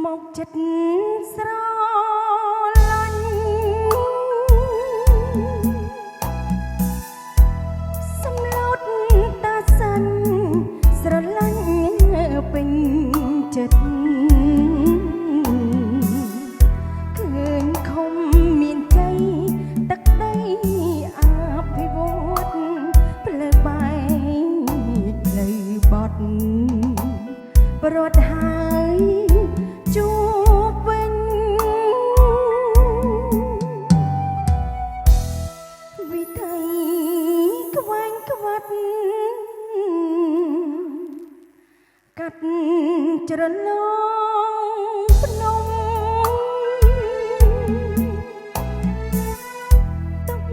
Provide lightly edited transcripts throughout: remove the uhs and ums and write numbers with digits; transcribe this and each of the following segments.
មកចិត្តស្រឡាញ់សំឡូតតាសិនស្រឡាញ់ពេញចិត្តឃើញខំមានใจទឹកដីអភិវឌ្ឍផ្លូវបែកផ្លូវបត់ប្រត់ហើយជួបវិញវិថីក្វាញ់ក្វាត់កាត់ច្រឡងភ្នំទឹក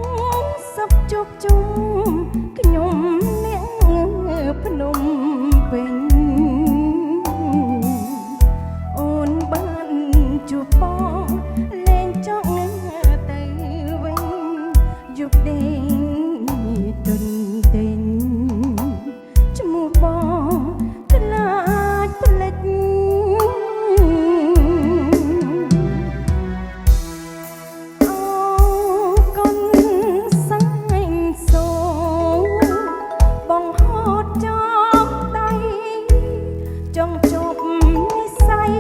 សុខជោគជុំខ្ញុំអ្នកភ្នំពេញជួបបងលេងចង់ទៅវិញយប់ដេញទន្ទិញឈ្មោះបងខ្លាចផ្លេចអូកូនសាញ់សូបងហត់ចង់ដៃចង់ជប់និស័យ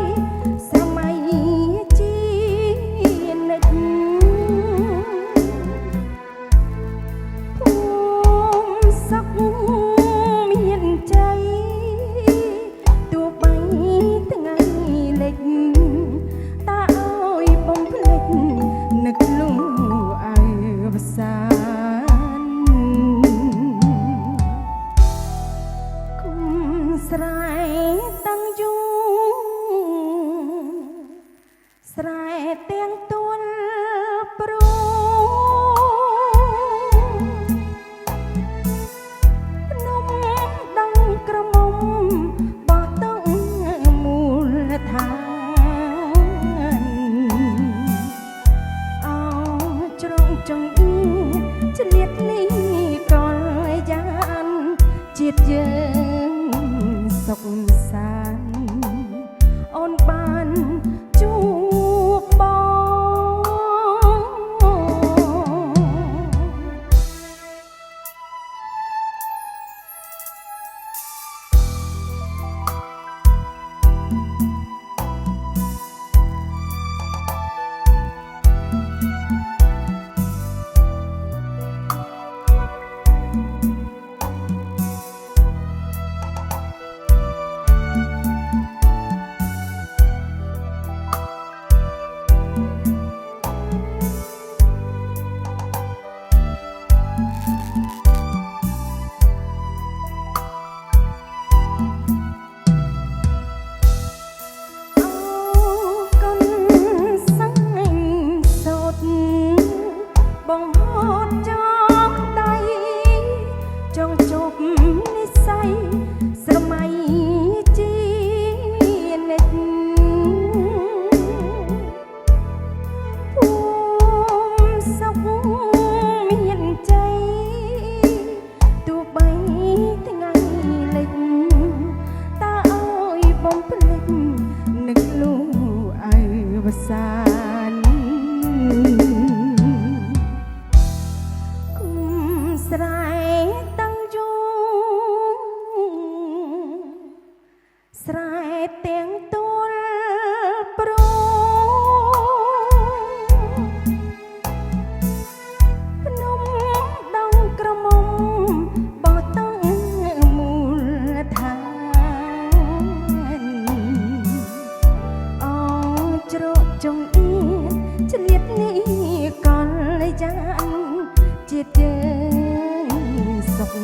ស្រែតាំងយូស្រែទាំងទួលព្រួភ្នំដងក្រមុំបោះតង់មូលដ្ឋានអោជ្រងចង្អៀឆ្លៀតនេះក៏យ៉ានជាតិយើងសុខសាន្តអូនបានជួបបងបងហត់ចង់ដៃចង់ជប់និស័យស្រមៃជានិច្ចភូមិសុខមានใจទោះបីថ្ងៃលិចតើអើយបងភ្លេចនឹកលូអើវសានស្រែតាំងយូស្រែទាំងទួលព្រួភ្នំដងក្រមុំបោះតង់មូលដ្ឋានអោជ្រកចង្អៀឆ្លៀតនេះក៏យ៉ានជាតិយើងសុខ